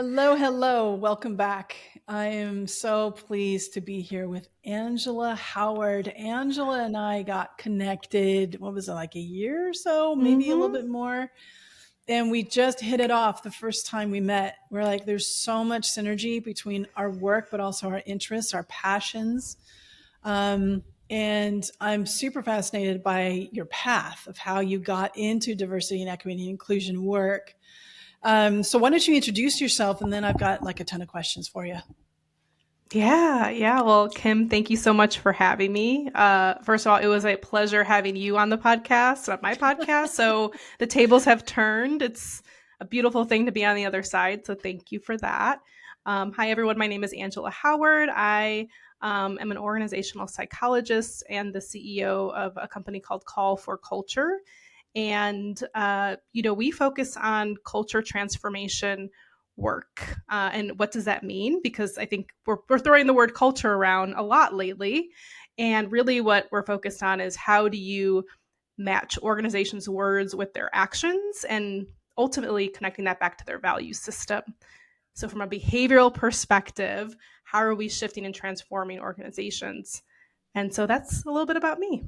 Hello, hello. Welcome back. I am so pleased to be here with Angela Howard. Angela and I got connected, what was it, like a year or so, maybe a little hmm bit more. And we just hit it off the first time we met. We're like, there's so much synergy between our work, but also our interests, our passions. And I'm super fascinated by your path of how you got into diversity and equity and inclusion work. So why don't you introduce yourself, and then I've got like a ton of questions for you. Yeah. Well, Kim, thank you so much for having me. First of all, it was a pleasure having you on the podcast, on my podcast. So the tables have turned. It's a beautiful thing to be on the other side. So thank you for that. Hi, everyone. My name is Angela Howard. I am an organizational psychologist and the CEO of a company called Call for Culture. And, we focus on culture transformation work. And what does that mean? Because I think we're throwing the word culture around a lot lately. And really, what we're focused on is how do you match organizations' words with their actions and ultimately connecting that back to their value system. So, from a behavioral perspective, how are we shifting and transforming organizations? And so that's a little bit about me.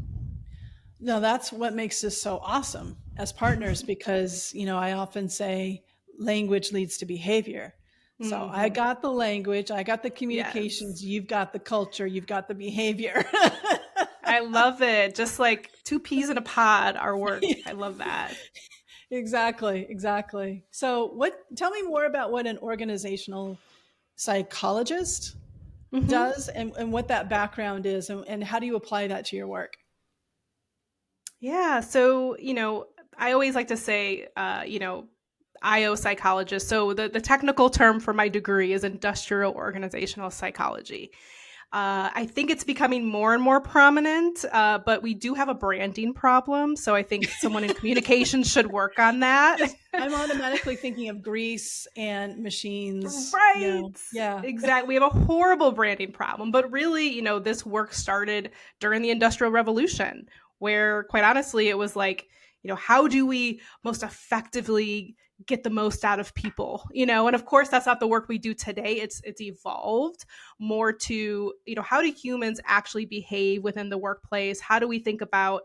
No, that's what makes this so awesome as partners because, I often say language leads to behavior. So I hmm got the language, I got the Yes. communications, you've got the culture, you've got the behavior. I love it. Just like two peas in a pod, our work. I love that. Exactly, exactly. So tell me more about what an organizational psychologist hmm does and what that background is and how do you apply that to your work? Yeah. So, I always like to say, IO psychologist. So the technical term for my degree is industrial organizational psychology. I think it's becoming more and more prominent, but we do have a branding problem. So I think someone in communications should work on that. Yes, I'm automatically thinking of grease and machines, Right. Yeah. Exactly. We have a horrible branding problem. But really, this work started during the Industrial Revolution, where quite honestly, it was like, how do we most effectively get the most out of people? And of course that's not the work we do today. It's evolved more to, how do humans actually behave within the workplace? How do we think about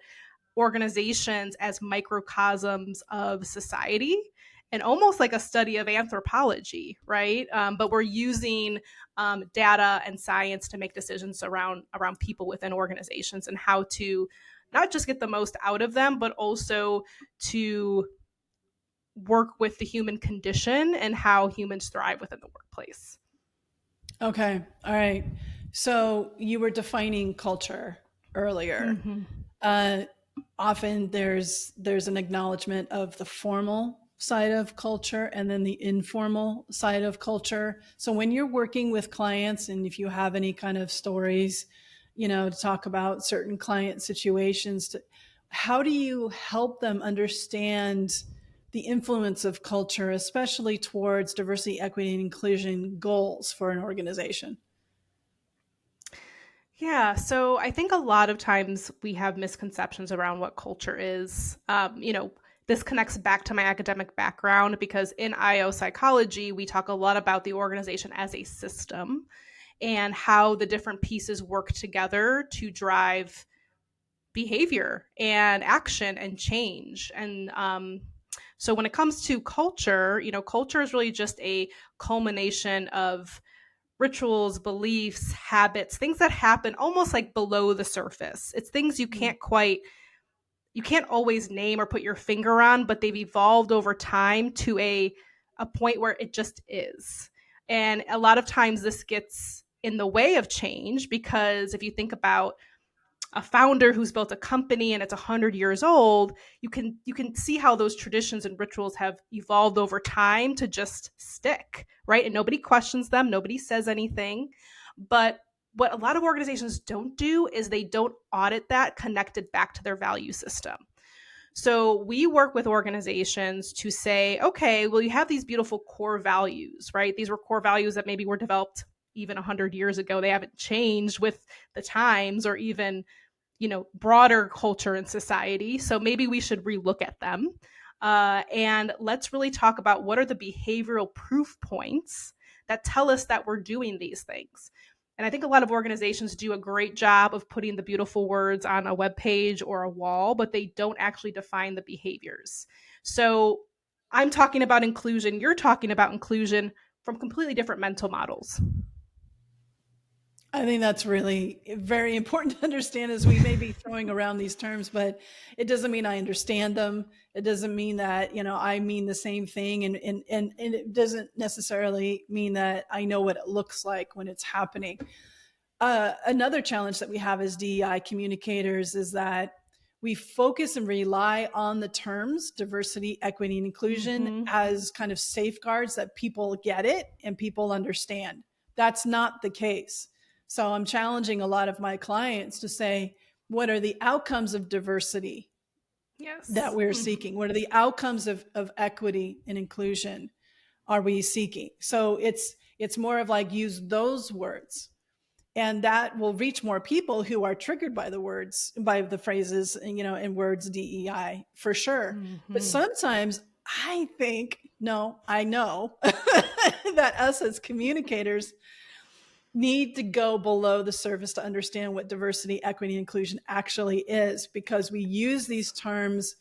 organizations as microcosms of society and almost like a study of anthropology, right? But we're using data and science to make decisions around people within organizations and how to not just get the most out of them, but also to work with the human condition and how humans thrive within the workplace. Okay. All right. So you were defining culture earlier. Mm-hmm. Uh, Often there's an acknowledgement of the formal side of culture and then the informal side of culture. So when you're working with clients, and if you have any kind of stories, to talk about certain client situations, how do you help them understand the influence of culture, especially towards diversity, equity, and inclusion goals for an organization? Yeah, so I think a lot of times we have misconceptions around what culture is. This connects back to my academic background because in IO psychology, we talk a lot about the organization as a system and how the different pieces work together to drive behavior and action and change. And so when it comes to culture, culture is really just a culmination of rituals, beliefs, habits, things that happen almost like below the surface. It's things you can't always name or put your finger on, but they've evolved over time to a point where it just is. And a lot of times this gets in the way of change because if you think about a founder who's built a company and it's 100 years old, you can see how those traditions and rituals have evolved over time to just stick, right? And nobody questions them, nobody says anything. But what a lot of organizations don't do is they don't audit that connected back to their value system. So we work with organizations to say, okay, well, you have these beautiful core values, right? These were core values that maybe were developed even 100 years ago. They haven't changed with the times or even broader culture and society. So maybe we should relook at them. And let's really talk about what are the behavioral proof points that tell us that we're doing these things. And I think a lot of organizations do a great job of putting the beautiful words on a web page or a wall, but they don't actually define the behaviors. So I'm talking about inclusion, you're talking about inclusion from completely different mental models. I think that's really very important to understand as we may be throwing around these terms, but it doesn't mean I understand them. It doesn't mean that, I mean the same thing. And it doesn't necessarily mean that I know what it looks like when it's happening. Another challenge that we have as DEI communicators is that we focus and rely on the terms diversity, equity, and inclusion Mm-hmm. as kind of safeguards that people get it and people understand. That's not the case. So I'm challenging a lot of my clients to say, what are the outcomes of diversity that Yes. we're Mm-hmm. seeking? What are the outcomes of equity and inclusion are we seeking? So it's more of like use those words, and that will reach more people who are triggered by the words, by the phrases, and words DEI for sure. But Mm-hmm. sometimes I think, no, I know that us as communicators need to go below the surface to understand what diversity, equity, and inclusion actually is, because we use these terms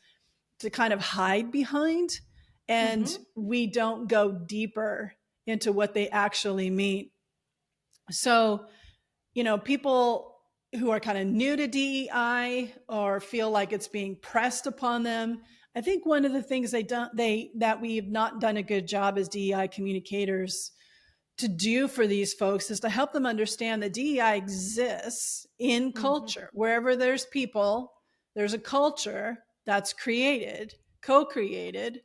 to kind of hide behind, and Mm-hmm. we don't go deeper into what they actually mean. So, people who are kind of new to DEI or feel like it's being pressed upon them, I think one of the things that we've not done a good job as DEI communicators to do for these folks is to help them understand that DEI exists in Mm-hmm. culture. Wherever there's people, there's a culture that's created, co-created,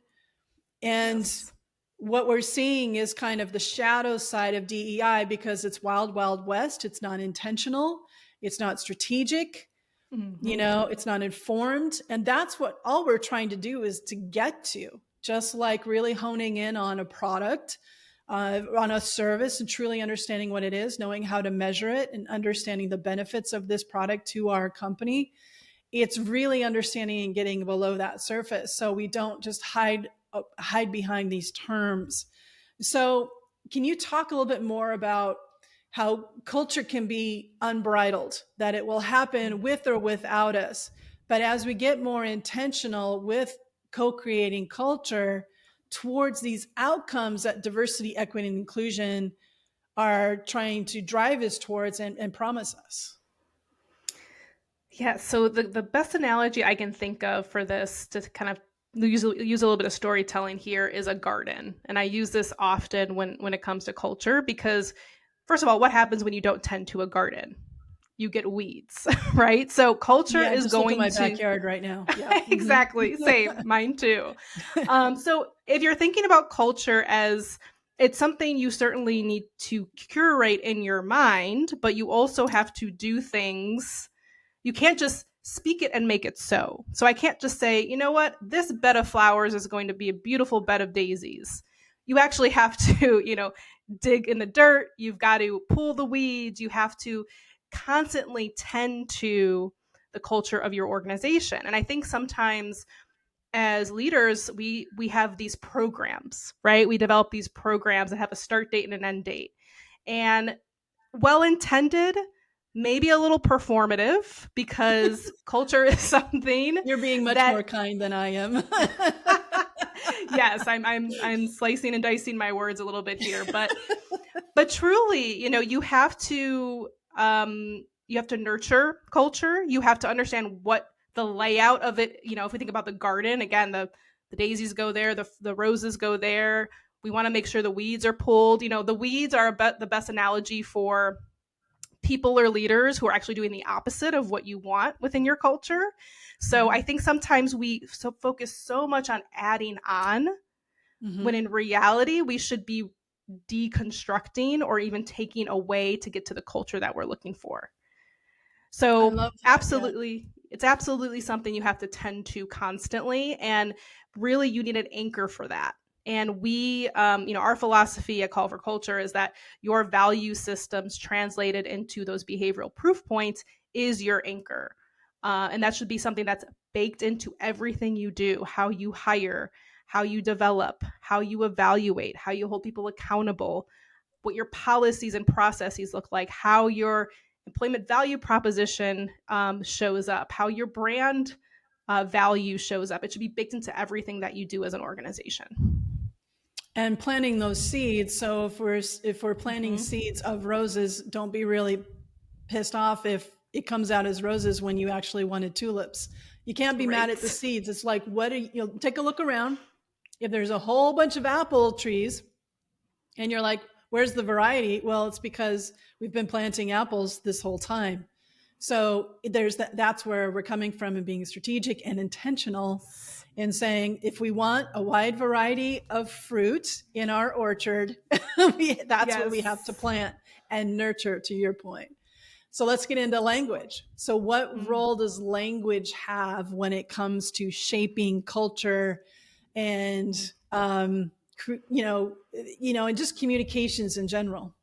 and Yes. what we're seeing is kind of the shadow side of DEI, because it's wild, wild west. It's not intentional. It's not strategic. Mm-hmm. It's not informed. And that's what all we're trying to do is to get to, just like really honing in on a product, on a service, and truly understanding what it is, knowing how to measure it, and understanding the benefits of this product to our company. It's really understanding and getting below that surface, so we don't just hide behind these terms. So can you talk a little bit more about how culture can be unbridled, that it will happen with or without us, but as we get more intentional with co-creating culture towards these outcomes that diversity, equity, and inclusion are trying to drive us towards and promise us? Yeah, so the best analogy I can think of for this to kind of use a little bit of storytelling here is a garden. And I use this often when it comes to culture because first of all, what happens when you don't tend to a garden? You get weeds, right? So culture Yeah, is just look at going my to backyard right now. Yeah. exactly same, mine too. So if you're thinking about culture as it's something you certainly need to curate in your mind, but you also have to do things you can't just speak it and make it so. So I can't just say, you know what, this bed of flowers is going to be a beautiful bed of daisies. You actually have to, dig in the dirt. You've got to pull the weeds. You have to constantly tend to the culture of your organization. And I think sometimes as leaders, we have these programs, right? We develop these programs that have a start date and an end date. And well intended, maybe a little performative because culture is something You're being much that more kind than I am. yes, I'm slicing and dicing my words a little bit here, but truly, you have to nurture culture. You have to understand what the layout of it, if we think about the garden, again, the daisies go there, the roses go there. We want to make sure the weeds are pulled. The weeds are the best analogy for people or leaders who are actually doing the opposite of what you want within your culture. So I Mhm. think sometimes we focus so much on adding on when Mhm. in reality we should be deconstructing or even taking away to get to the culture that we're looking for. I So love that. Yeah. absolutely, it's absolutely something you have to tend to constantly, and really you need an anchor for that. And our philosophy at Call for Culture is that your value systems translated into those behavioral proof points is your anchor. And that should be something that's baked into everything you do, how you hire, how you develop, how you evaluate, how you hold people accountable, what your policies and processes look like, how your employment value proposition shows up, how your brand value shows up. It should be baked into everything that you do as an organization. And planting those seeds. So if we're planting Mm-hmm. seeds of roses, don't be really pissed off if it comes out as roses when you actually wanted tulips. You can't be mad at the Right. seeds. It's like, take a look around. If there's a whole bunch of apple trees and you're like, where's the variety? Well, it's because we've been planting apples this whole time. So that's where we're coming from, and being strategic and intentional in saying, if we want a wide variety of fruit in our orchard, that's what we have to Yes. plant and nurture, to your point. So let's get into language. So what Mm. role does language have when it comes to shaping culture and, and just communications in general?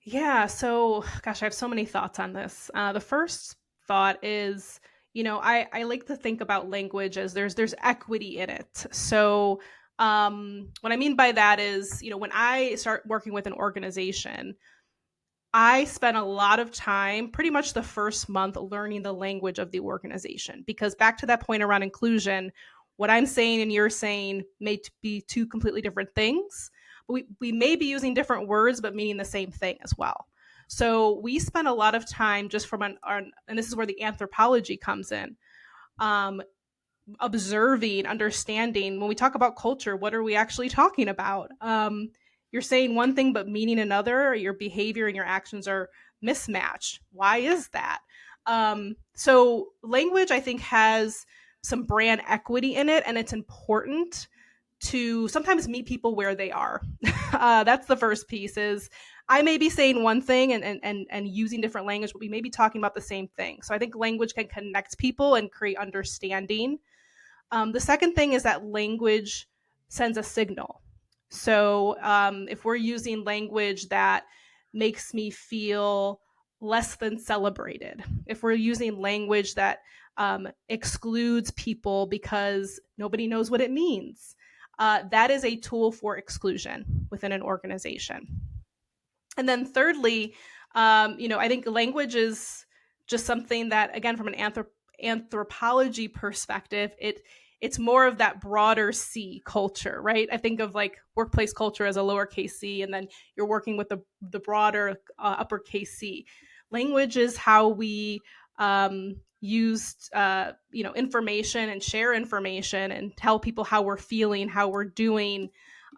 Yeah. So, gosh, I have so many thoughts on this. The first thought is, I like to think about language as there's equity in it. So, what I mean by that is, when I start working with an organization, I spent a lot of time, pretty much the first month, learning the language of the organization. Because back to that point around inclusion, what I'm saying and you're saying may be two completely different things. We may be using different words, but meaning the same thing as well. So we spent a lot of time just and this is where the anthropology comes in, um, observing, understanding. When we talk about culture, what are we actually talking about? You're saying one thing but meaning another, or your behavior and your actions are mismatched. Why is that? So language, I think, has some brand equity in it, and it's important to sometimes meet people where they are. That's the first piece. Is I may be saying one thing and using different language, but we may be talking about the same thing. So I think language can connect people and create understanding. The second thing is that language sends a signal. So if we're using language that makes me feel less than celebrated, if we're using language that excludes people because nobody knows what it means, that is a tool for exclusion within an organization. And then thirdly, I think language is just something that, again, from an anthropology perspective, it's more of that broader C culture, right? I think of like workplace culture as a lowercase c, and then you're working with the broader uppercase C. Language is how we use information and share information and tell people how we're feeling, how we're doing,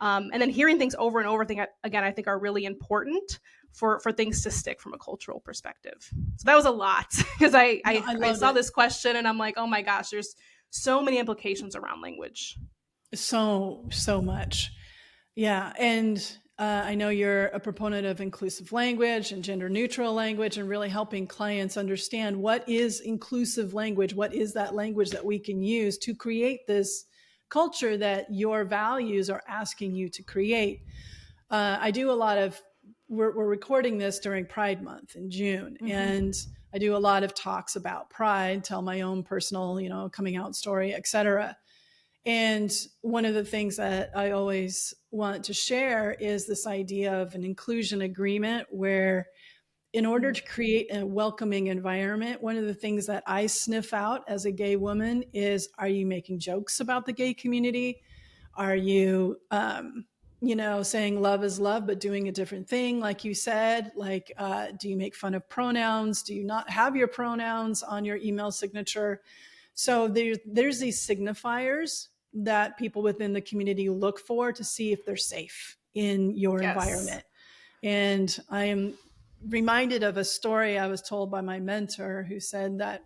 and then hearing things over and over again, I think are really important for things to stick from a cultural perspective. So that was a lot because No, I I love saw it this question and I'm like, oh my gosh, there's so many implications around language. so much. Yeah. And I know you're a proponent of inclusive language and gender neutral language, and really helping clients understand what is inclusive language. What is that language that we can use to create this culture that your values are asking you to create? I do a lot of, we're recording this during Pride Month in June. Mm-hmm. And I do a lot of talks about pride, tell my own personal, coming out story, etc. And one of the things that I always want to share is this idea of an inclusion agreement, where in order to create a welcoming environment, one of the things that I sniff out as a gay woman is, are you making jokes about the gay community? Are you, saying love is love, but doing a different thing, like you said? Like, do you make fun of pronouns? Do you not have your pronouns on your email signature? So there's these signifiers that people within the community look for to see if they're safe in your Yes. environment. And I am reminded of a story I was told by my mentor, who said that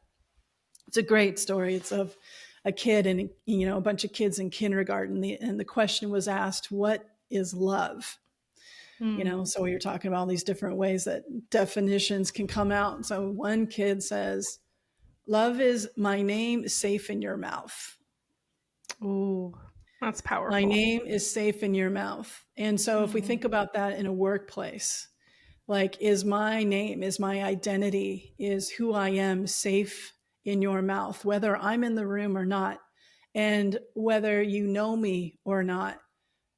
it's a great story. It's of a kid and a bunch of kids in kindergarten, and the question was asked, "What is love?" Mm. So you're talking about all these different ways that definitions can come out. So one kid says, "Love is my name safe in your mouth." Ooh, that's My powerful. name is safe in your mouth. And so if we Mm. think about that in a workplace, Like, is my name, is my identity, is who I am safe in your mouth, whether I'm in the room or not, and whether you know me or not.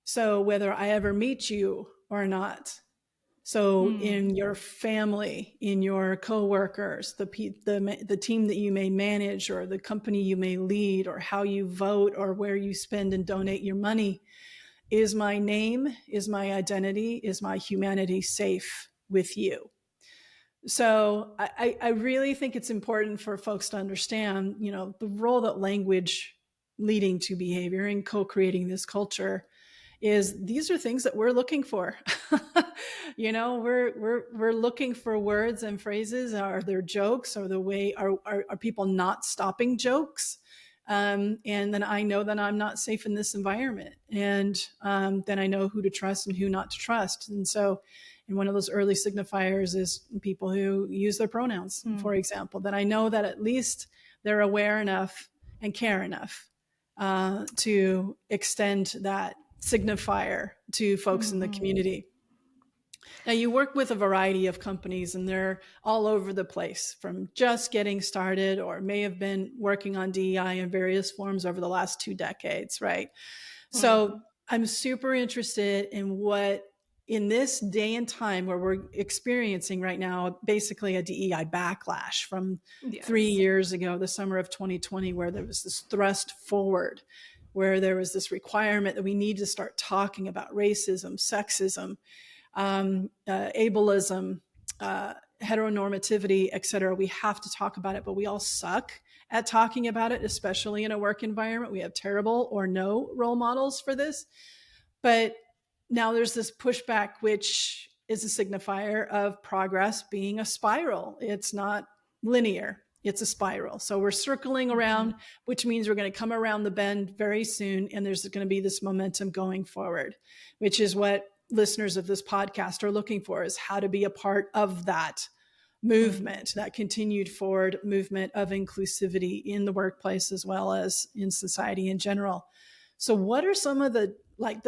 So whether I ever meet you or not. So Mm, in your family, in your coworkers, the team that you may manage, or the company you may lead, or how you vote, or where you spend and donate your money, is my name, is my identity, is my humanity safe with you? So I really think it's important for folks to understand, the role that language leading to behavior and co-creating this culture is. These are things that we're looking for. We're looking for words and phrases. Are there jokes? Are the way are people not stopping jokes? And then I know that I'm not safe in this environment, and then I know who to trust and who not to trust. And so, and one of those early signifiers is people who use their pronouns, mm, for example. That I know that at least they're aware enough and care enough to extend that signifier to folks in the mhm. community. Now, you work with a variety of companies, and they're all over the place, from just getting started or may have been working on DEI in various forms over the last 2 decades, right? So Mhm. I'm super interested in what, in this day and time where we're experiencing right now, basically a DEI backlash from three Yes. years ago, the summer of 2020, where there was this thrust forward, where there was this requirement that we need to start talking about racism, sexism, ableism, heteronormativity, et cetera. We have to talk about it, but we all suck at talking about it, especially in a work environment. We have terrible or no role models for this. But now there's this pushback, which is a signifier of progress being a spiral. It's not linear, it's a spiral. So we're circling around, Mhm. which means we're going to come around the bend very soon. And there's going to be this momentum going forward, which is what listeners of this podcast are looking for, is how to be a part of that Mhm. movement, that continued forward movement of inclusivity in the workplace as well as in society in general. So what are some of the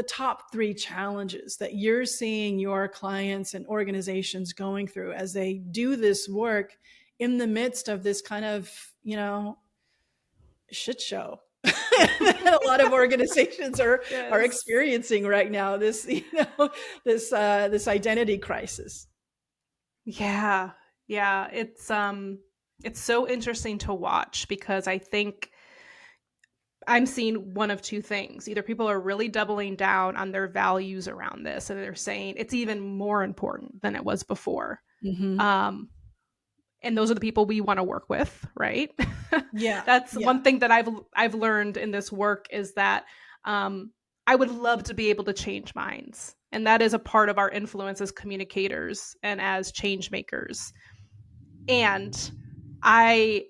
top three challenges that you're seeing your clients and organizations going through as they do this work in the midst of this kind of, shit show that a lot of organizations are Yes. experiencing right now, this, this identity crisis? Yeah. Yeah, it's so interesting to watch because I think I'm seeing one of two things. Either people are really doubling down on their values around this and they're saying it's even more important than it was before. Mm-hmm. Um, and those are the people we want to work with, right? Yeah. That's Yeah. one thing that I've learned in this work is that um, I would love to be able to change minds, and that is a part of our influence as communicators and as change makers. And I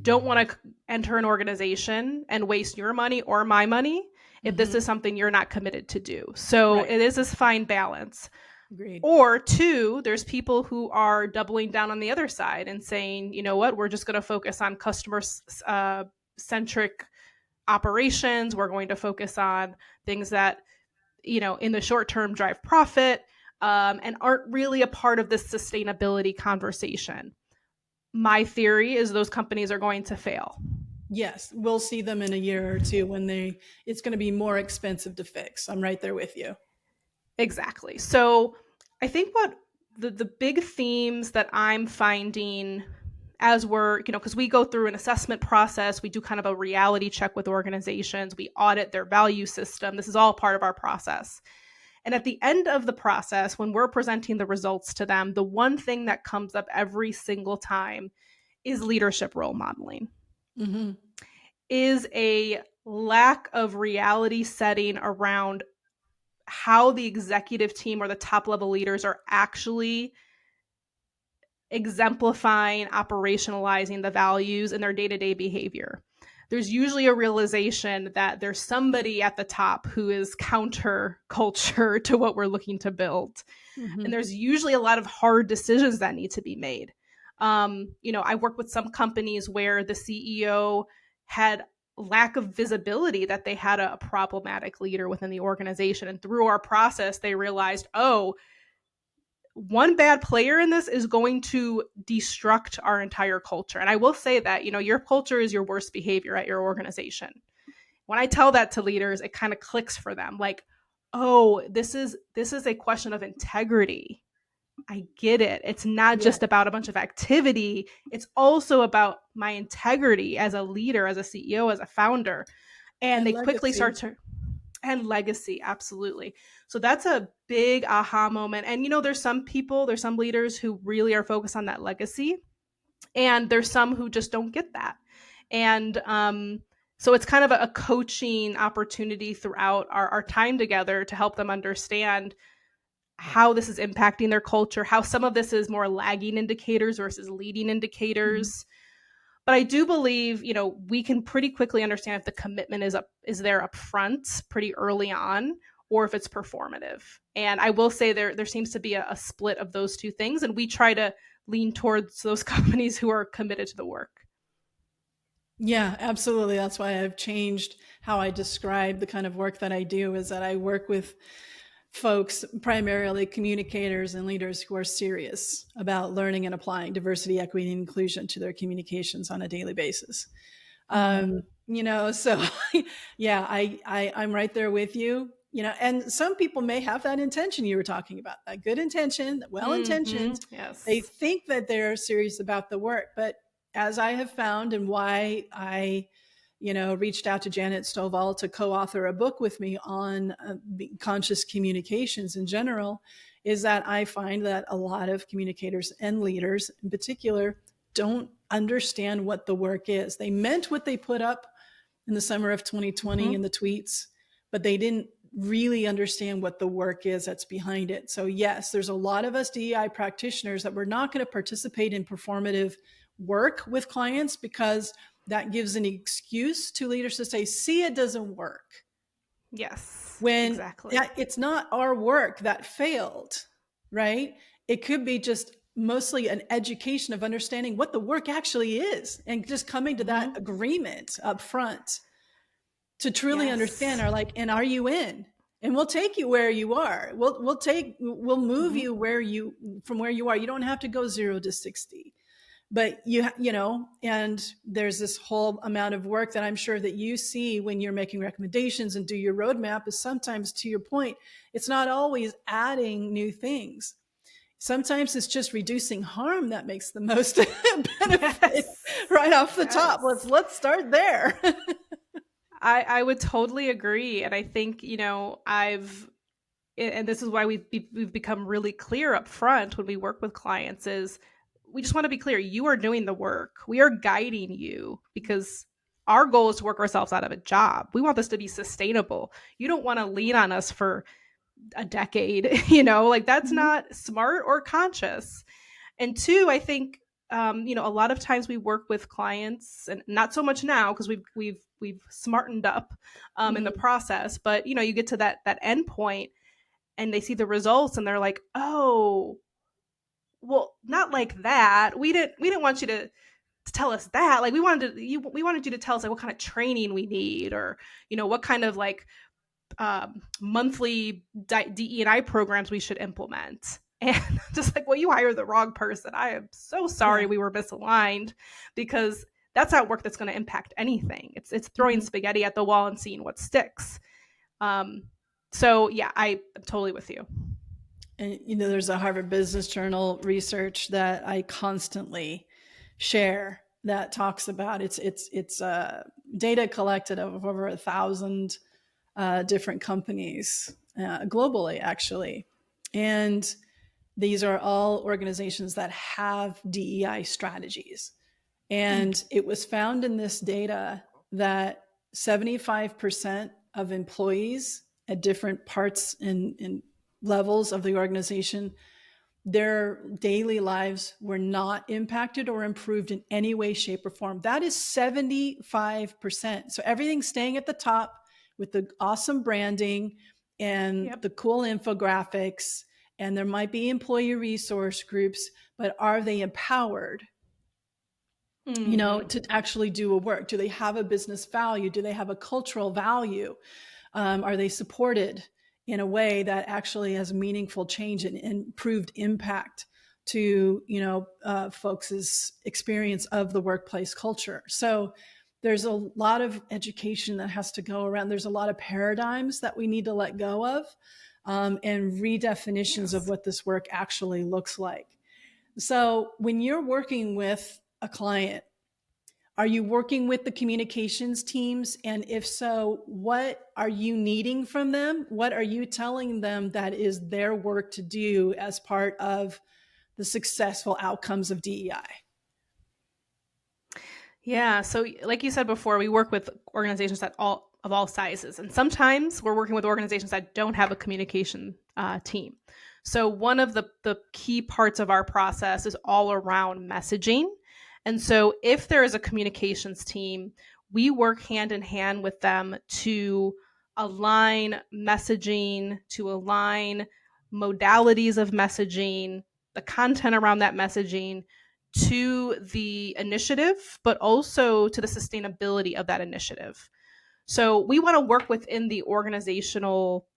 don't want to enter an organization and waste your money or my money if this Mm-hmm. is something you're not committed to do. So Right. it is this fine balance. Agreed. Or two, there's people who are doubling down on the other side and saying, you know what, we're just going to focus on customer centric operations. We're going to focus on things that, in the short term drive profit and aren't really a part of this sustainability conversation. My theory is those companies are going to fail. Yes, we'll see them in a year or two when it's going to be more expensive to fix. I'm right there with you. Exactly. So I think what the big themes that I'm finding as we're, because we go through an assessment process, we do kind of a reality check with organizations, we audit their value system. This is all part of our process. And at the end of the process, when we're presenting the results to them, the one thing that comes up every single time is leadership role modeling, Mm-hmm. is a lack of reality setting around how the executive team or the top level leaders are actually exemplifying, operationalizing the values in their day to day behavior. There's usually a realization that there's somebody at the top who is counter culture to what we're looking to build. Mm-hmm. And there's usually a lot of hard decisions that need to be made. I work with some companies where the CEO had lack of visibility that they had a problematic leader within the organization. And through our process, they realized, oh, one bad player in this is going to destruct our entire culture. And I will say that, your culture is your worst behavior at your organization. When I tell that to leaders, it kind of clicks for them. Like, oh, this is a question of integrity. I get it. It's not Yeah. just about a bunch of activity. It's also about my integrity as a leader, as a CEO, as a founder. And And they quickly start legacy. to, and legacy, absolutely. So that's a big aha moment. And there's some leaders who really are focused on that legacy, and there's some who just don't get that. And so it's kind of a coaching opportunity throughout our time together to help them understand how this is impacting their culture, how some of this is more lagging indicators versus leading Mhm. indicators. But I do believe, we can pretty quickly understand if the commitment is there up front pretty early on, or if it's performative. And I will say there seems to be a split of those two things, and we try to lean towards those companies who are committed to the work. Yeah, absolutely. That's why I've changed how I describe the kind of work that I do, is that I work with folks, primarily communicators and leaders who are serious about learning and applying diversity, equity, and inclusion to their communications on a daily basis. Mm-hmm. So yeah, I'm right there with you. And some people may have that intention you were talking about, that good intention, well Mm-hmm. intentioned. They Yes. think that they're serious about the work, but as I have found, and why I reached out to Janet Stovall to co-author a book with me on conscious communications in general, is that I find that a lot of communicators and leaders in particular don't understand what the work is. They meant what they put up in the summer of 2020 in Mm-hmm. the tweets, but they didn't really understand what the work is that's behind it. So yes, there's a lot of us DEI practitioners that we're not going to participate in performative work with clients, because that gives an excuse to leaders to say, see, it doesn't work, Yes. when Exactly. that it's not our work that failed, right? It could be just mostly an education of understanding what the work actually is, and just coming to that Mm-hmm. agreement up front to truly understand, Yes. are like, and are you in? And we'll take you where you are. We'll move Mm-hmm. you from where you are. You don't have to go 0 to 60, but and there's this whole amount of work that I'm sure that you see when you're making recommendations and do your roadmap, is sometimes, to your point, it's not always adding new things. Sometimes it's just reducing harm that makes the most benefit Yes. right off the top. let's Yes. let's start there. I would totally agree. And I think, and this is why we've become really clear up front when we work with clients, is we just want to be clear. You are doing the work. We are guiding you, because our goal is to work ourselves out of a job. We want this to be sustainable. You don't want to lean on us for a decade, like that's Mhm. not smart or conscious. And two, I think, a lot of times we work with clients, and not so much now because we've smartened up in the Mhm. process. But you get to that end point, and they see the results, and they're like, "Oh, well, not like that. We didn't want you to tell us that. Like we wanted you to tell us like what kind of training we need, or what kind of like monthly DE&I programs we should implement." And just like, well, you hired the wrong person. I am so sorry Yeah. we were misaligned, because that's not work that's going to impact anything. It's throwing Mhm. spaghetti at the wall and seeing what sticks. Um, so yeah, I'm totally with you. And there's a Harvard Business Journal research that I constantly share that talks about, it's data collected of over 1,000 different companies globally, actually, and these are all organizations that have DEI strategies. And it was found in this data that 75% of employees at different parts and levels of the organization, their daily lives were not impacted or improved in any way, shape, or form. That is 75%. So everything's staying at the top with the awesome branding and Yep. the cool infographics, and there might be employee resource groups, but are they empowered Mm-hmm. to actually do a work? Do they have a business value? Do they have a cultural value? Are they supported in a way that actually has meaningful change and improved impact to folks' experience of the workplace culture. So there's a lot of education that has to go around. There's a lot of paradigms that we need to let go of, and redefinitions of Yes. what this work actually looks like. So when you're working with a client, are you working with the communications teams? And if so, what are you needing from them? What are you telling them that is their work to do as part of the successful outcomes of DEI? Yeah. So, like you said before, we work with organizations that all sizes, and sometimes we're working with organizations that don't have a communication team. So, one of the key parts of our process is all around messaging. And so, if there is a communications team, we work hand in hand with them to align messaging, to align modalities of messaging, the content around that messaging, to the initiative, but also to the sustainability of that initiative. So we want to work within the organizational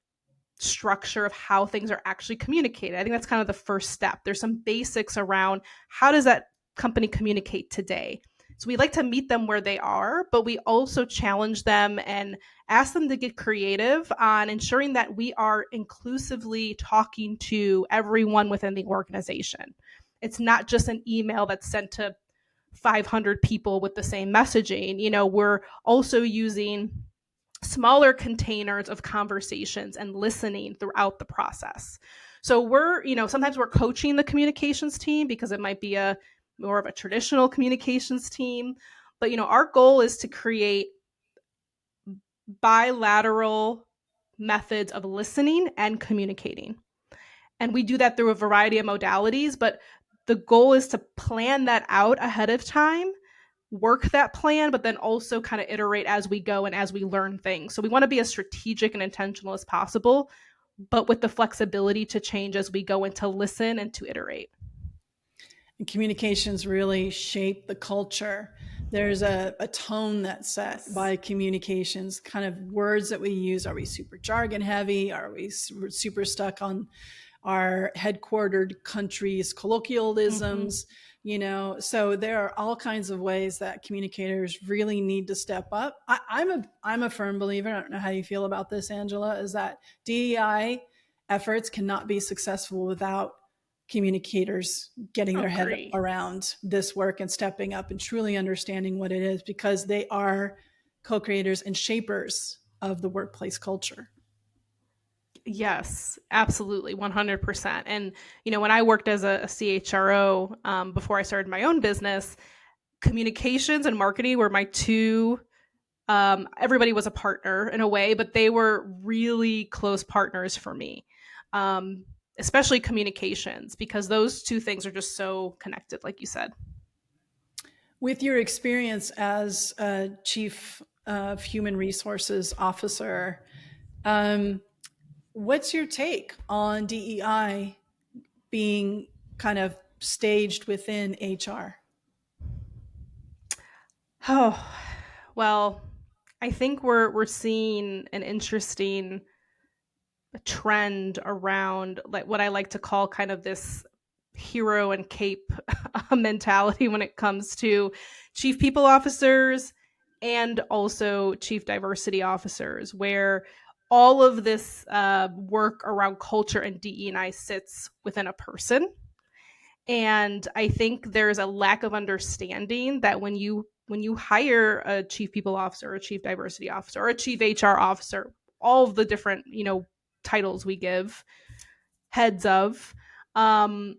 structure of how things are actually communicated. I think that's kind of the first step. There's some basics around how does that company communicate today? So we like to meet them where they are, but we also challenge them and ask them to get creative on ensuring that we are inclusively talking to everyone within the organization. It's not just an email that's sent to 500 people with the same messaging. We're also using smaller containers of conversations and listening throughout the process. So sometimes we're coaching the communications team because it might be a more of a traditional communications team. But our goal is to create bilateral methods of listening and communicating. And we do that through a variety of modalities, but the goal is to plan that out ahead of time, work that plan, but then also kind of iterate as we go and as we learn things. So we want to be as strategic and intentional as possible, but with the flexibility to change as we go and to listen and to iterate. And communications really shape the culture. There's a tone that's set Yes. by communications, kind of words that we use. Are we super jargon heavy? Are we super stuck on our headquartered country's Mm-hmm. colloquialisms? So there are all kinds of ways that communicators really need to step up. I'm a firm believer, I don't know how you feel about this, Angela, is that DEI efforts cannot be successful without communicators getting their head Agree. around this work and stepping up and truly understanding what it is, because they are co-creators and shapers of the workplace culture. Yes, absolutely, 100%. And, when I worked as a CHRO before I started my own business, communications and marketing were my two. Everybody was a partner in a way, but they were really close partners for me, especially communications, because those two things are just so connected, like you said. With your experience as a chief of human resources officer, um, what's your take on DEI being kind of staged within HR? Oh, well, I think we're seeing an interesting trend around like what I like to call kind of this hero and cape mentality when it comes to chief people officers and also chief diversity officers, where all of this work around culture and DE&I sits within a person. And I think there's a lack of understanding that when you hire a chief people officer, or a chief diversity officer, or a chief HR officer, all of the different titles we give heads of, um,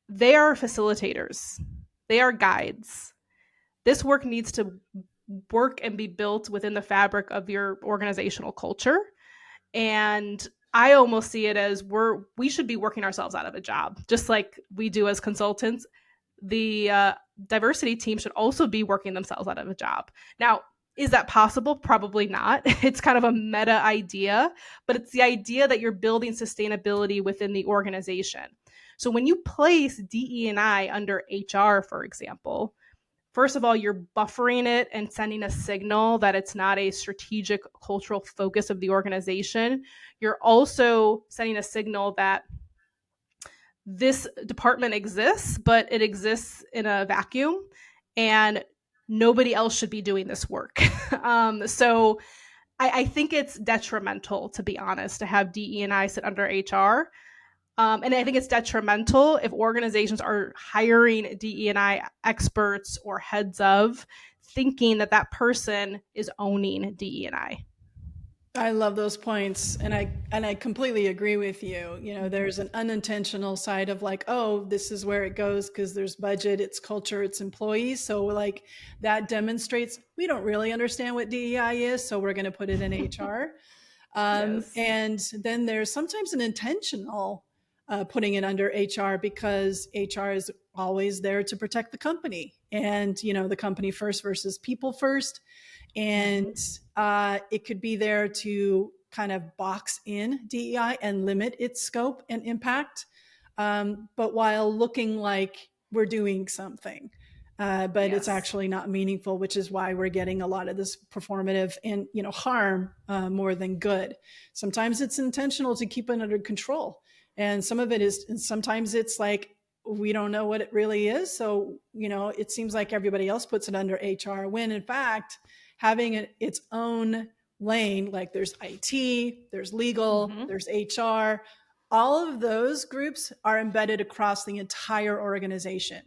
they are facilitators, they are guides. This work needs to work and be built within the fabric of your organizational culture. And I almost see it as we should be working ourselves out of a job, just like we do as consultants. The diversity team should also be working themselves out of a job. Now, is that possible? Probably not. It's kind of a meta idea, but it's the idea that you're building sustainability within the organization. So when you place DE&I under HR, for example, first of all, you're buffering it and sending a signal that it's not a strategic cultural focus of the organization. You're also sending a signal that this department exists, but it exists in a vacuum and nobody else should be doing this work. So I think it's detrimental, to be honest, to have DE&I sit under HR. And I think it's detrimental if organizations are hiring DE&I experts or heads of thinking that that person is owning DE&I. I love those points, and I completely agree with you. You know, there's an unintentional side of like, oh, this is where it goes because there's budget, it's culture, it's employees. So like that demonstrates we don't really understand what DEI is, so we're going to put it in HR. Yes. And then there's sometimes an intentional putting it under HR because HR is always there to protect the company, and you know, the company first versus people first. And it could be there to kind of box in DEI and limit its scope and impact, but while looking like we're doing something. But it's Yes. actually not meaningful, which is why we're getting a lot of this performative and harm more than good. Sometimes it's intentional to keep it under control, and some of it is. And sometimes it's like we don't know what it really is, so it seems like everybody else puts it under HR when in fact having its own lane, like there's IT, there's legal, Mm-hmm. there's HR. All of those groups are embedded across the entire organization.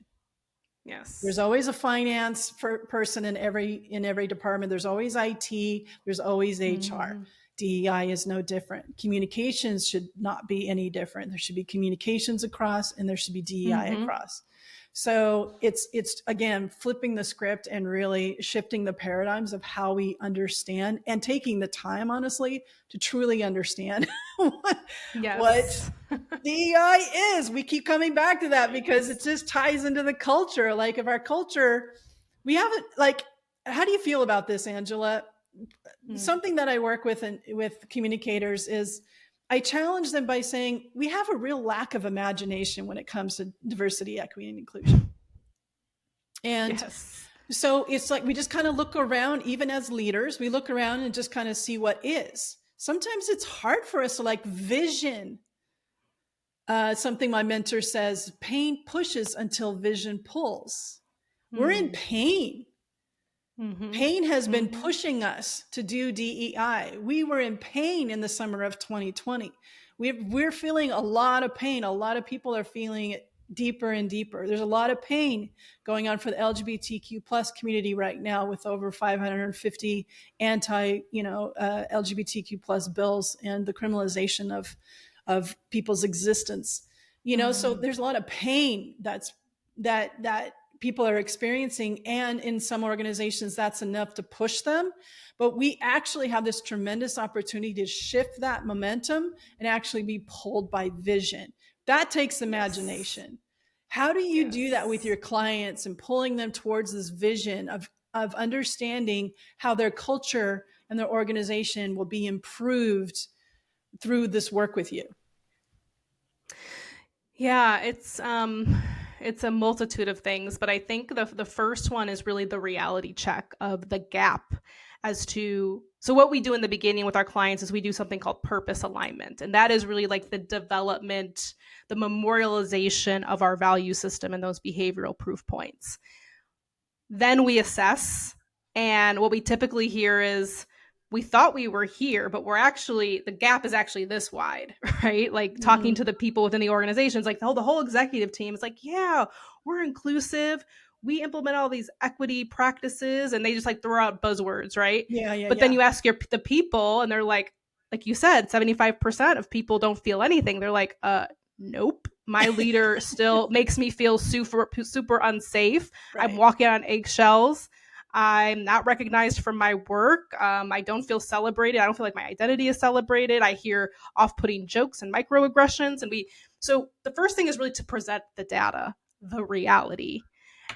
There's Yes. always a finance person in every department. There's always IT. There's always HR. Mm-hmm. DEI is no different. Communications should not be any different. There should be communications across, and there should be DEI Mm-hmm. across. So it's again flipping the script and really shifting the paradigms of how we understand, and taking the time, honestly, to truly understand what Yes. DEI is. We keep coming back to that because it Yes. just ties into the culture. Like if our culture, we haven't like, how do you feel about this, Angela? Mm. Something that I work with and with communicators is I challenge them by saying we have a real lack of imagination when it comes to diversity, equity, and inclusion. And Yes. so it's like we just kind of look around, even as leaders, we look around and just kind of see what is. Sometimes it's hard for us to like vision. Something my mentor says, pain pushes until vision pulls. We're in Mm. pain. Mm-hmm. Pain has been Mm-hmm. pushing us to do DEI. We were in pain in the summer of 2020. We're feeling a lot of pain. A lot of people are feeling it deeper and deeper. There's a lot of pain going on for the LGBTQ plus community right now, with over 550 anti, LGBTQ plus bills and the criminalization of people's existence. So Mm. there's a lot of pain that people are experiencing, and in some organizations that's enough to push them. But we actually have this tremendous opportunity to shift that momentum and actually be pulled by vision. That takes Yes. imagination. How do you do that with Yes. your clients and pulling them towards this vision of understanding how their culture and their organization will be improved through this work with you? Yeah, it's a multitude of things, but I think the first one is really the reality check of the gap as to, so what we do in the beginning with our clients is we do something called purpose alignment, and that is really like the development, the memorialization of our value system and those behavioral proof points. Then we assess, and what we typically hear is, we thought we were here, but we're actually, the gap is actually this wide, right? Like talking Mm-hmm. to the people within the organizations, like the whole executive team is like, yeah, we're inclusive. We implement all these equity practices, and they just like throw out buzzwords, right? Yeah, yeah, But then yeah. you ask the people, and they're like you said, 75% of people don't feel anything. They're like, nope. My leader still makes me feel super unsafe. I'm Right. walking on eggshells. I'm not recognized for my work. I don't feel celebrated. I don't feel like my identity is celebrated. I hear off-putting jokes and microaggressions. So the first thing is really to present the data, the reality.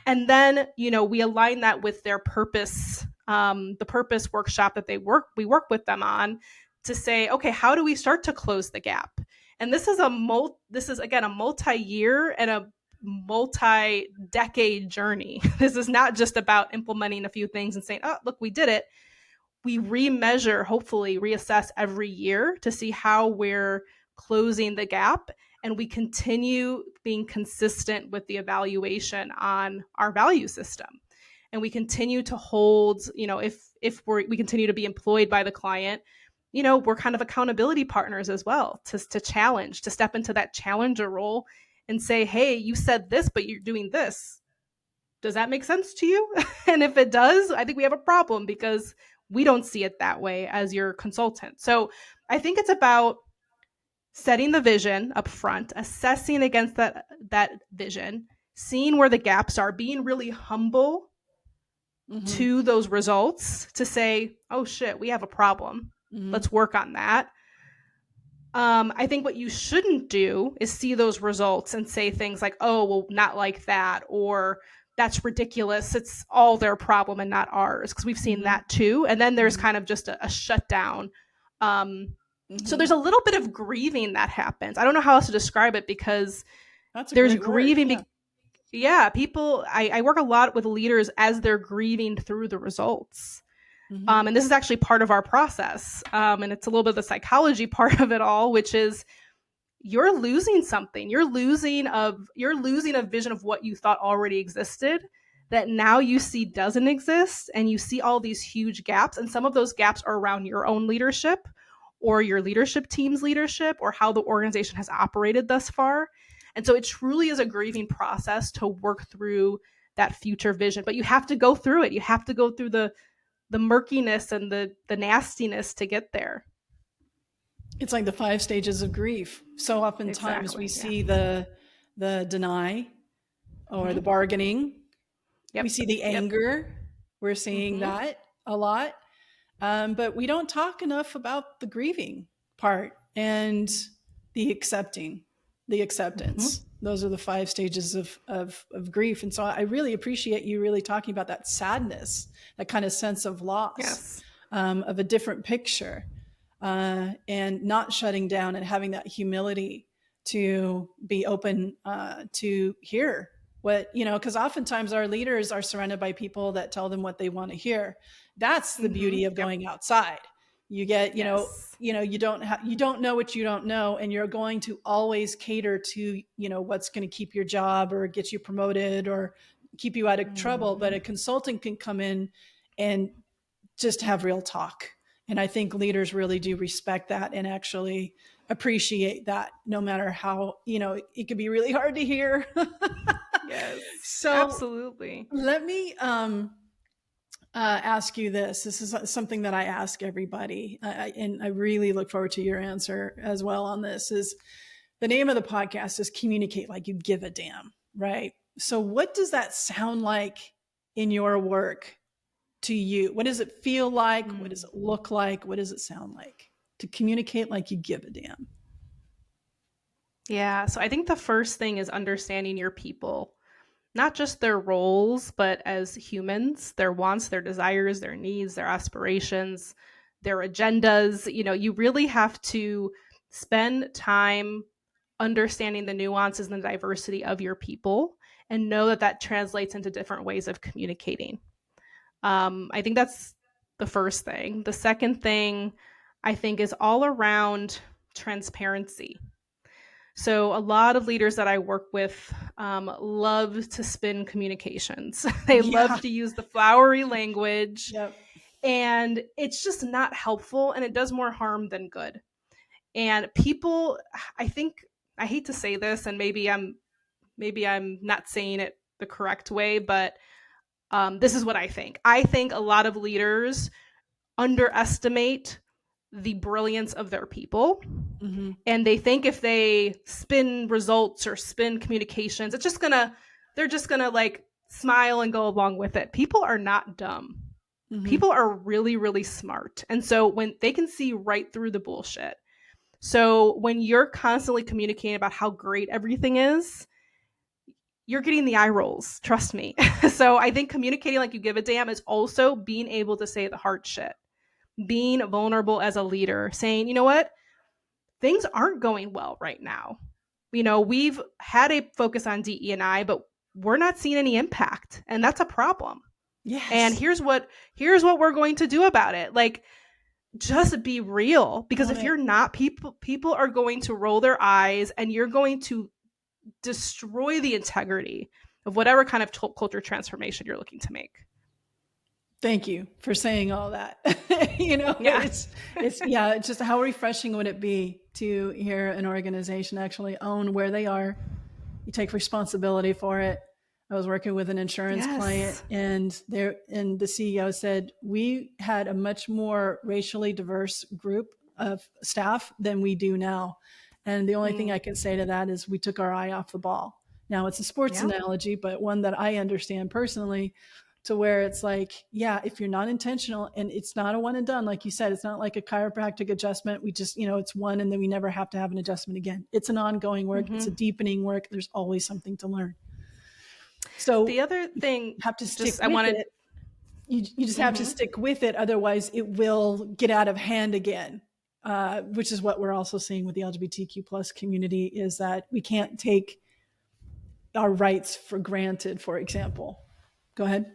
And then, we align that with their purpose, the purpose workshop that we work with them on, to say, okay, how do we start to close the gap? And this is again a multi-year and multi-decade journey. This is not just about implementing a few things and saying, oh, look, we did it. We remeasure, hopefully reassess every year to see how we're closing the gap, and we continue being consistent with the evaluation on our value system. And we continue to hold, if we continue to be employed by the client, we're kind of accountability partners as well, to challenge, to step into that challenger role and say, hey, you said this, but you're doing this. Does that make sense to you? And if it does, I think we have a problem, because we don't see it that way as your consultant. So I think it's about setting the vision up front, assessing against that vision, seeing where the gaps are, being really humble to those results to say, oh shit, we have a problem. Let's work on that. I think what you shouldn't do is see those results and say things like, oh, well, not like that, or that's ridiculous. It's all their problem and not ours, because we've seen that too. And then there's kind of just a shutdown. So there's a little bit of grieving that happens. I don't know how else to describe it, because there's grieving. Yeah, people, I work a lot with leaders as they're grieving through the results. And this is actually part of our process. And it's a little bit of the psychology part of it all, which is you're losing something. You're losing a vision of what you thought already existed that now you see doesn't exist. And you see all these huge gaps. And some of those gaps are around your own leadership or your leadership team's leadership or how the organization has operated thus far. And so it truly is a grieving process to work through that future vision. But you have to go through it. You have to go through the murkiness and the nastiness to get there. It's like the 5 stages of grief. So oftentimes we see the deny or the bargaining. We see the anger. We're seeing that a lot. But we don't talk enough about the grieving part and the acceptance. Those are the 5 stages of grief. And so I really appreciate you really talking about that sadness, that kind of sense of loss, of a different picture, and not shutting down and having that humility to be open to hear what, because oftentimes our leaders are surrounded by people that tell them what they want to hear. That's the beauty of going outside. You get, you don't know what you don't know, and you're going to always cater to, what's going to keep your job or get you promoted or keep you out of trouble. But a consultant can come in and just have real talk. And I think leaders really do respect that and actually appreciate that, no matter how, it can be really hard to hear. Yes, so absolutely. Let me, ask you this. This is something that I ask everybody, and I really look forward to your answer as well on this. Is the name of the podcast is Communicate Like You Give a Damn, right? So what does that sound like in your work to you? What does it feel like? What does it look like? What does it sound like to communicate like you give a damn? Yeah, so I think the first thing is understanding your people. Not just their roles, but as humans, their wants, their desires, their needs, their aspirations, their agendas. You really have to spend time understanding the nuances and the diversity of your people and know that that translates into different ways of communicating. I think that's the first thing. The second thing, I think, is all around transparency. So a lot of leaders that I work with love to spin communications. They love to use the flowery language, and it's just not helpful, and it does more harm than good. And people, I hate to say this, and maybe I'm not saying it the correct way, but this is what I think. I think a lot of leaders underestimate the brilliance of their people. And they think if they spin results or spin communications, they're just gonna like smile and go along with it. People are not dumb. People are really, really smart. And so when they can see right through the bullshit. So when you're constantly communicating about how great everything is, you're getting the eye rolls, trust me. So I think communicating like you give a damn is also being able to say the hard shit, being vulnerable as a leader, saying, you know what? Things aren't going well right now. We've had a focus on DE&I, but we're not seeing any impact, and that's a problem. And Yes. here's what we're going to do about it. Like, just be real, because Own if it. you're not, people are going to roll their eyes, and you're going to destroy the integrity of whatever kind of culture transformation you're looking to make. Thank you for saying all that. Yeah. Yeah, it's just how refreshing would it be to hear an organization actually own where they are. You take responsibility for it. I was working with an insurance client, Yes. and the CEO said we had a much more racially diverse group of staff than we do now. And the only thing I Mm, can say to that is we took our eye off the ball. Now it's a sports yeah. analogy, but one that I understand personally, to where it's like, yeah, if you're not intentional, and it's not a one and done, like you said, it's not like a chiropractic adjustment. We just, it's one and then we never have to have an adjustment again. It's an ongoing work. It's a Mm-hmm. deepening work. There's always something to learn. So The other you thing, have to stick just I with wanted. it. You just have to Mm-hmm. stick with it. Otherwise it will get out of hand again. Which is what we're also seeing with the LGBTQ plus community, is that we can't take our rights for granted, for example. Go ahead.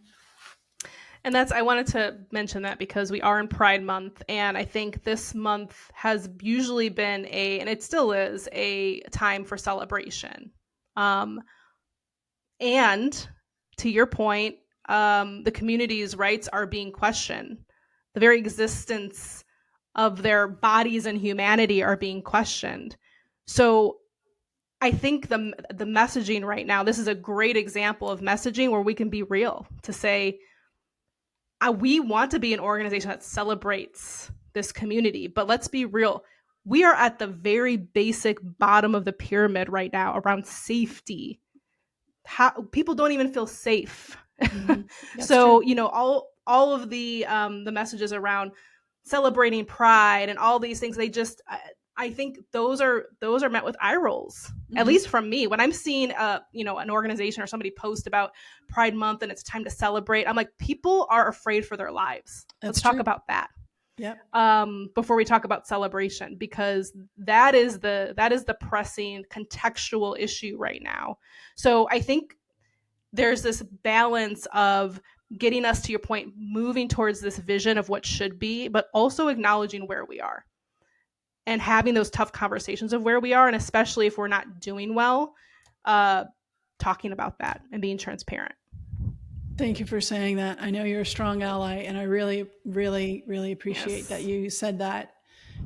And I wanted to mention that because we are in Pride Month, and I think this month has usually been and it still is, a time for celebration. Um, and to your point, the community's rights are being questioned. The very existence of their bodies and humanity are being questioned. So I think the messaging right now, this is a great example of messaging where we can be real to say, we want to be an organization that celebrates this community, but let's be real. We are at the very basic bottom of the pyramid right now around safety. People don't even feel safe. Mm-hmm. That's true. So all of the messages around celebrating pride and all these things, I think those are met with eye rolls, at Mm-hmm. least from me. When I'm seeing an organization or somebody post about Pride Month and it's time to celebrate, I'm like, people are afraid for their lives. Let's That's talk true. about that Yep. before we talk about celebration, because that is the pressing contextual issue right now. So I think there's this balance of getting us, to your point, moving towards this vision of what should be, but also acknowledging where we are and having those tough conversations of where we are, and especially if we're not doing well, uh, talking about that and being transparent. Thank you for saying that. I know you're a strong ally, and I really, really, really appreciate that Yes. you said that.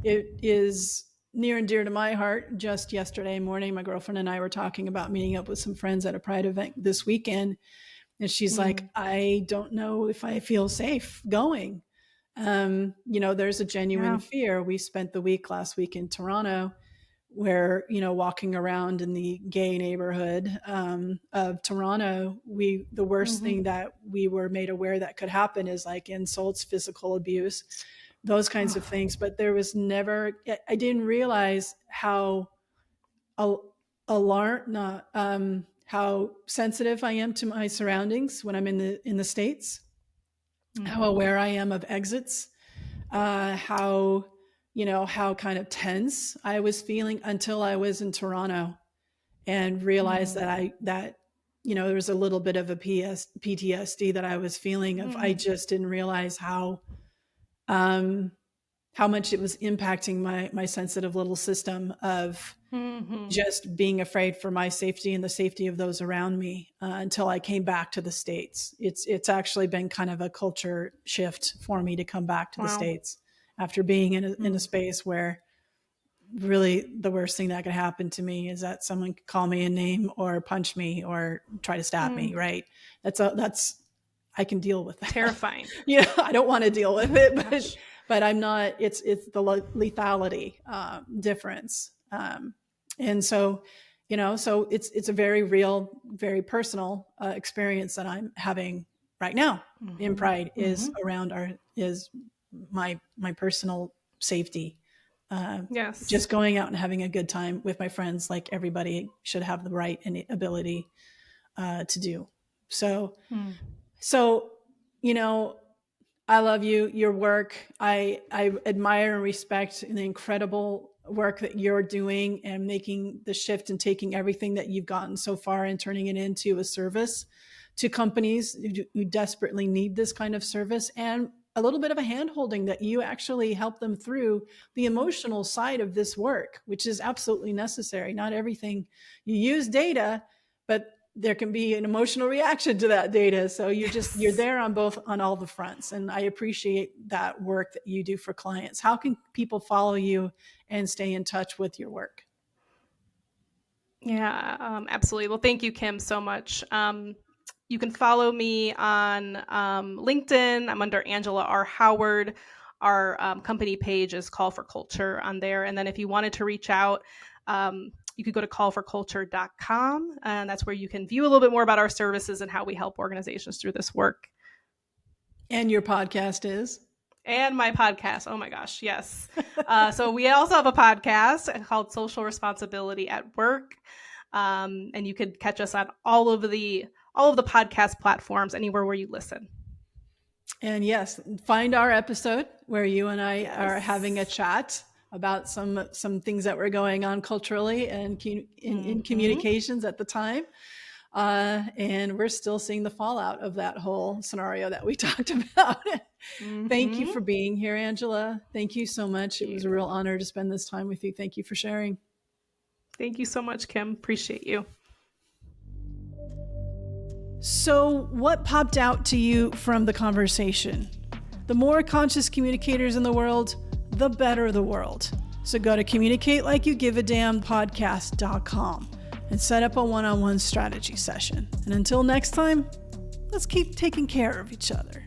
It is near and dear to my heart. Just yesterday morning, my girlfriend and I were talking about meeting up with some friends at a Pride event this weekend. And she's like, Mm. I don't know if I feel safe going. There's a genuine Yeah. fear. We spent the week last week in Toronto, where walking around in the gay neighborhood of Toronto, the worst Mm-hmm. thing that we were made aware that could happen is like insults, physical abuse, those kinds of Oh. things. But there was never, I didn't realize how alarm not how sensitive I am to my surroundings when I'm in the States, how Mm-hmm. aware I am of exits, how how kind of tense I was feeling until I was in Toronto and realized Mm. that there was a little bit of a PTSD that I was feeling of. I Mm. just didn't realize um, how much it was impacting my sensitive little system of Mm-hmm. just being afraid for my safety and the safety of those around me until I came back to the States. It's actually been kind of a culture shift for me to come back to the Wow. States after being in a Mm. space where really the worst thing that could happen to me is that someone could call me a name or punch me or try to stab me. Mm. Right? That's I can deal with that. Terrifying. I don't want to deal with it, but Gosh. I'm not. It's the lethality difference, and so it's a very real, very personal experience that I'm having right now in Mm-hmm. Pride, is Mm-hmm. around our is my personal safety. Uh, Yes. just going out and having a good time with my friends, like everybody should have the right and the ability to do. So, Mm. so you know, I love you, your work. I admire and respect the incredible work that you're doing and making the shift and taking everything that you've gotten so far and turning it into a service to companies who desperately need this kind of service, and a little bit of a hand-holding that you actually help them through the emotional side of this work, which is absolutely necessary. Not everything, you use data, but there can be an emotional reaction to that data. So you're there on all the fronts. And I appreciate that work that you do for clients. How can people follow you and stay in touch with your work? Yeah, absolutely. Well, thank you, Kim, so much. You can follow me on LinkedIn. I'm under Angela R. Howard. Our company page is Call for Culture on there. And then if you wanted to reach out, you could go to callforculture.com, and that's where you can view a little bit more about our services and how we help organizations through this work. And your podcast is? And my podcast. Oh my gosh, yes. So we also have a podcast called Social Responsibility at Work. And you could catch us on all of the podcast platforms, anywhere where you listen. And yes, find our episode where you and I are having a chat about some things that were going on culturally and in communications at the time. And we're still seeing the fallout of that whole scenario that we talked about. Thank you for being here, Angela. Thank you so much. It was a real honor to spend this time with you. Thank you for sharing. Thank you so much, Kim. Appreciate you. So, what popped out to you from the conversation? The more conscious communicators in the world, the better the world. So go to communicatelikeyougiveadamnpodcast.com and set up a one-on-one strategy session. And until next time, let's keep taking care of each other.